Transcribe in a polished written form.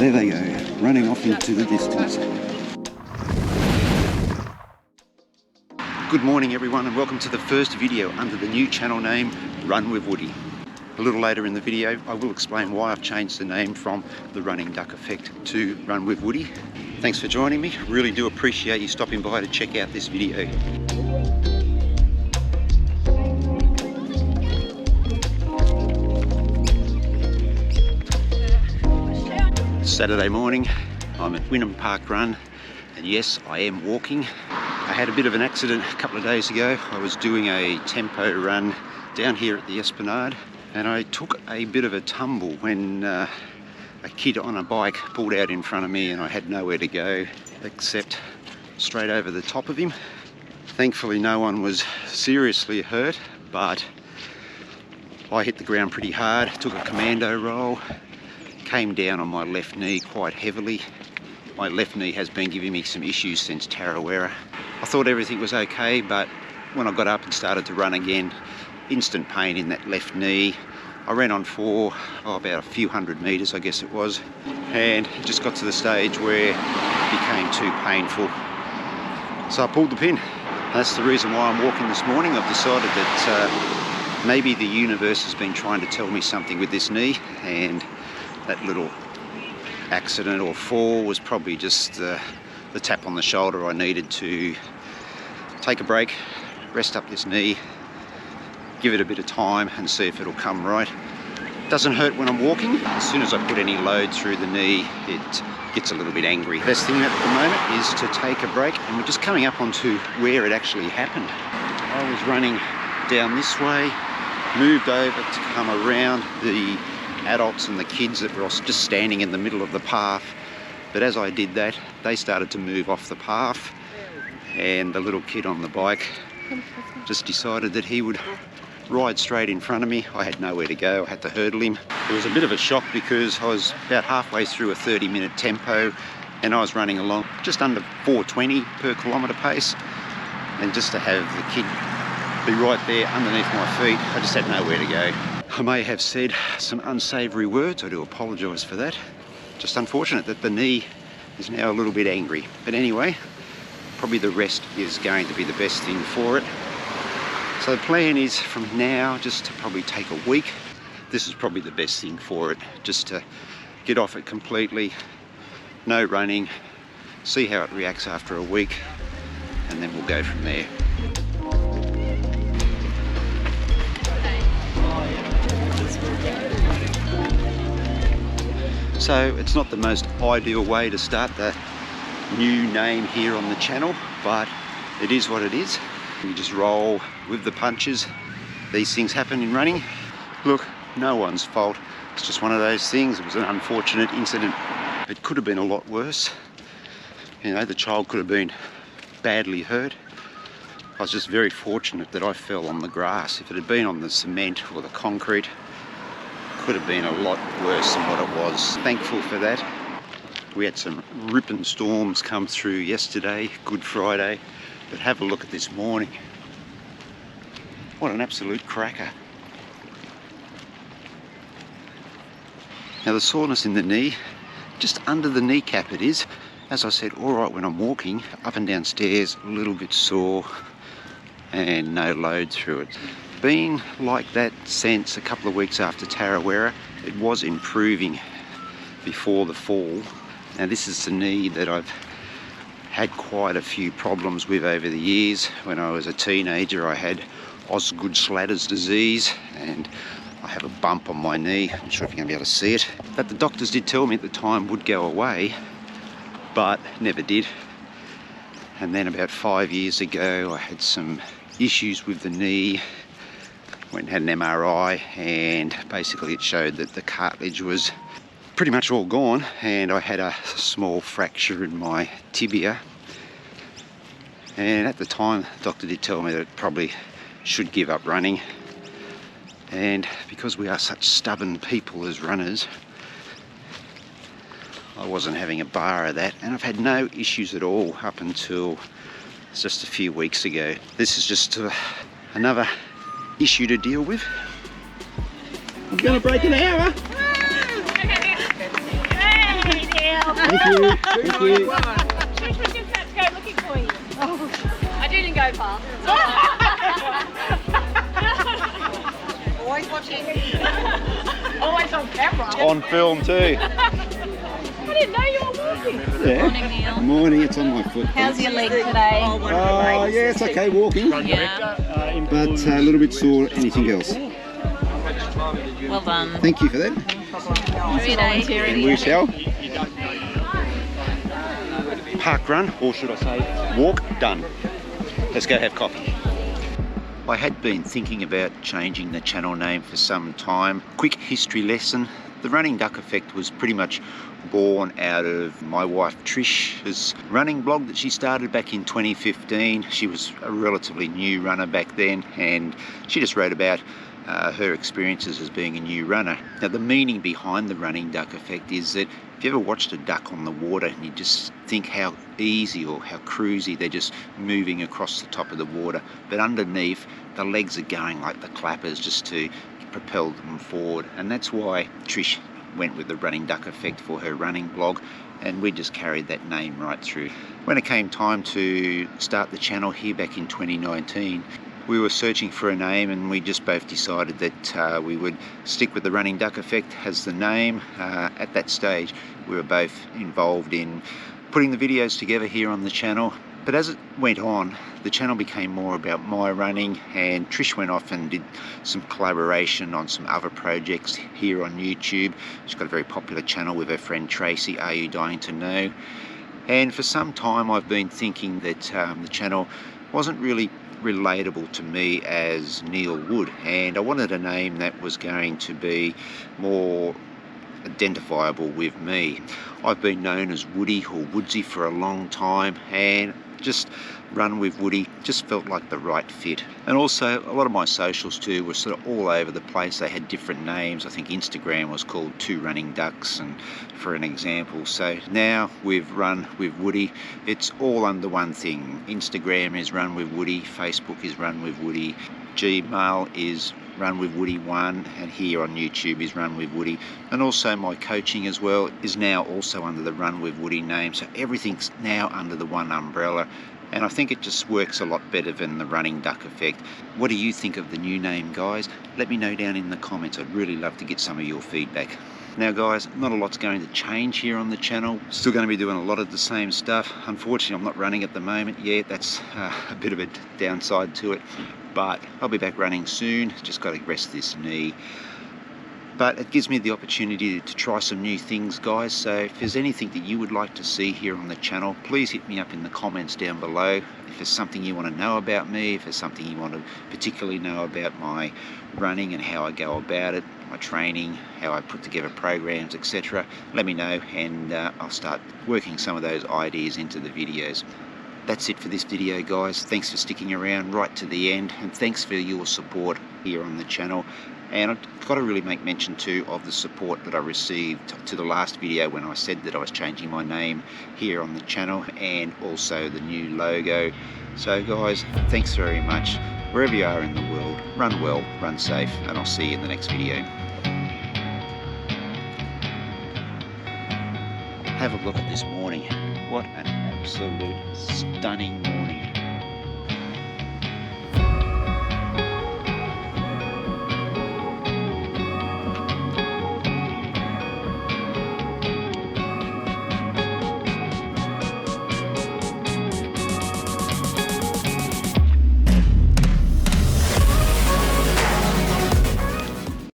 There they go, running off into the distance. Good morning everyone, and welcome to the first video under the new channel name Run with Woody. A little later in the video I will explain why I've changed the name from the Running Duck Effect to Run with Woody. Thanks for joining me, really do appreciate you stopping by to check out this video. Saturday morning, I'm at Wynnum Park Run, and yes, I am walking. I had a bit of an accident a couple of days ago. I was doing a tempo run down here at the Esplanade, and I took a bit of a tumble when a kid on a bike pulled out in front of me, and I had nowhere to go except straight over the top of him. Thankfully no one was seriously hurt, but I hit the ground pretty hard, took a commando roll, came down on my left knee quite heavily. My left knee has been giving me some issues since Tarawera. I thought everything was okay, but when I got up and started to run again, instant pain in that left knee. I ran on for about a few hundred meters, I guess it was, and it just got to the stage where it became too painful. So I pulled the pin. That's the reason why I'm walking this morning. I've decided that maybe the universe has been trying to tell me something with this knee, and that little accident or fall was probably just the tap on the shoulder I needed to take a break, rest up this knee, give it a bit of time and see if it'll come right. Doesn't hurt when I'm walking. As soon as I put any load through the knee, it gets a little bit angry. Best thing at the moment is to take a break, and we're just coming up onto where it actually happened. I was running down this way, moved over to come around the adults and the kids that were just standing in the middle of the path, but as I did that, they started to move off the path, and the little kid on the bike just decided that he would ride straight in front of me. I had nowhere to go, I had to hurdle him. It was a bit of a shock because I was about halfway through a 30-minute tempo and I was running along just under 420 per kilometre pace, and just to have the kid be right there underneath my feet, I just had nowhere to go. I may have said some unsavoury words, I do apologise for that. Just unfortunate that the knee is now a little bit angry. But anyway, probably the rest is going to be the best thing for it. So the plan is from now just to probably take a week. This is probably the best thing for it, just to get off it completely, no running, see how it reacts after a week, and then we'll go from there. So it's not the most ideal way to start the new name here on the channel, but it is what it is. You just roll with the punches. These things happen in running. Look, no one's fault. It's just one of those things. It was an unfortunate incident. It could have been a lot worse. You know, the child could have been badly hurt. I was just very fortunate that I fell on the grass. If it had been on the cement or the concrete, could have been a lot worse than what it was. Thankful for that. We had some ripping storms come through yesterday, Good Friday, but have a look at this morning. What an absolute cracker. Now the soreness in the knee, just under the kneecap it is. As I said, all right when I'm walking, up and down stairs, a little bit sore and no load through it. Been like that since a couple of weeks after Tarawera. It was improving before the fall. Now this is the knee that I've had quite a few problems with over the years. When I was a teenager I had Osgood-Schlatter's disease, and I have a bump on my knee. I'm not sure if you're going to be able to see it. That the doctors did tell me at the time would go away, but never did. And then about 5 years ago I had some issues with the knee. Went and had an MRI, and basically it showed that the cartilage was pretty much all gone, and I had a small fracture in my tibia. And at the time the doctor did tell me that it probably should give up running, and because we are such stubborn people as runners, I wasn't having a bar of that, and I've had no issues at all up until just a few weeks ago. This is just another issue to deal with. I'm gonna break an hour. Neil. Thank you. Thank you. Trish was just about to go looking for you. I didn't go far. Always watching. Always on camera. On film too. I didn't know you were walking. Yeah. Morning, Neil. Morning, it's on my foot. How's your leg today? Yeah, it's okay walking. Yeah. But a little bit sore. Anything else? Well done. Thank you for that. And we shall. Park run, or should I say walk, done. Let's go have coffee. I had been thinking about changing the channel name for some time. Quick history lesson. The Running Duck Effect was pretty much born out of my wife Trish's running blog that she started back in 2015. She was a relatively new runner back then, and she just wrote about her experiences as being a new runner. Now, the meaning behind the Running Duck Effect is that if you ever watched a duck on the water and you just think how easy or how cruisy they're just moving across the top of the water, but underneath the legs are going like the clappers just to propel them forward. And that's why Trish went with the Running Duck Effect for her running blog, and we just carried that name right through. When it came time to start the channel here back in 2019, we were searching for a name, and we just both decided that we would stick with the Running Duck Effect as the name. At that stage, we were both involved in putting the videos together here on the channel. But as it went on, the channel became more about my running, and Trish went off and did some collaboration on some other projects here on YouTube. She's got a very popular channel with her friend Tracy, Are You Dying to Know? And for some time I've been thinking that the channel wasn't really relatable to me as Neil Wood, and I wanted a name that was going to be more identifiable with me. I've been known as Woody or Woodsy for a long time, and just Run with Woody just felt like the right fit. And also a lot of my socials too were sort of all over the place. They had different names. I think Instagram was called Two Running Ducks, and for an example. So now with Run with Woody, it's all under one thing. Instagram is Run with Woody, Facebook is Run with Woody, Gmail is Run with Woody 1, and here on YouTube is Run with Woody. And also my coaching as well is now also under the Run with Woody name, so everything's now under the one umbrella, and I think it just works a lot better than the Running Duck Effect. What do you think of the new name, guys? Let me know down in the comments. I'd really love to get some of your feedback. Now guys, not a lot's going to change here on the channel. Still going to be doing a lot of the same stuff. Unfortunately, I'm not running at the moment yet. That's a bit of a downside to it, but I'll be back running soon. Just got to rest this knee. But it gives me the opportunity to try some new things, guys. So if there's anything that you would like to see here on the channel, please hit me up in the comments down below. If there's something you want to know about me, if there's something you want to particularly know about my running and how I go about it, my training, how I put together programs, etc., let me know, and I'll start working some of those ideas into the videos. That's it for this video, guys. Thanks for sticking around right to the end, and thanks for your support here on the channel. And I've got to really make mention too of the support that I received to the last video when I said that I was changing my name here on the channel, and also the new logo. So guys, thanks very much. Wherever you are in the world, run well, run safe, and I'll see you in the next video. Have a look at this morning. What an absolute stunning morning.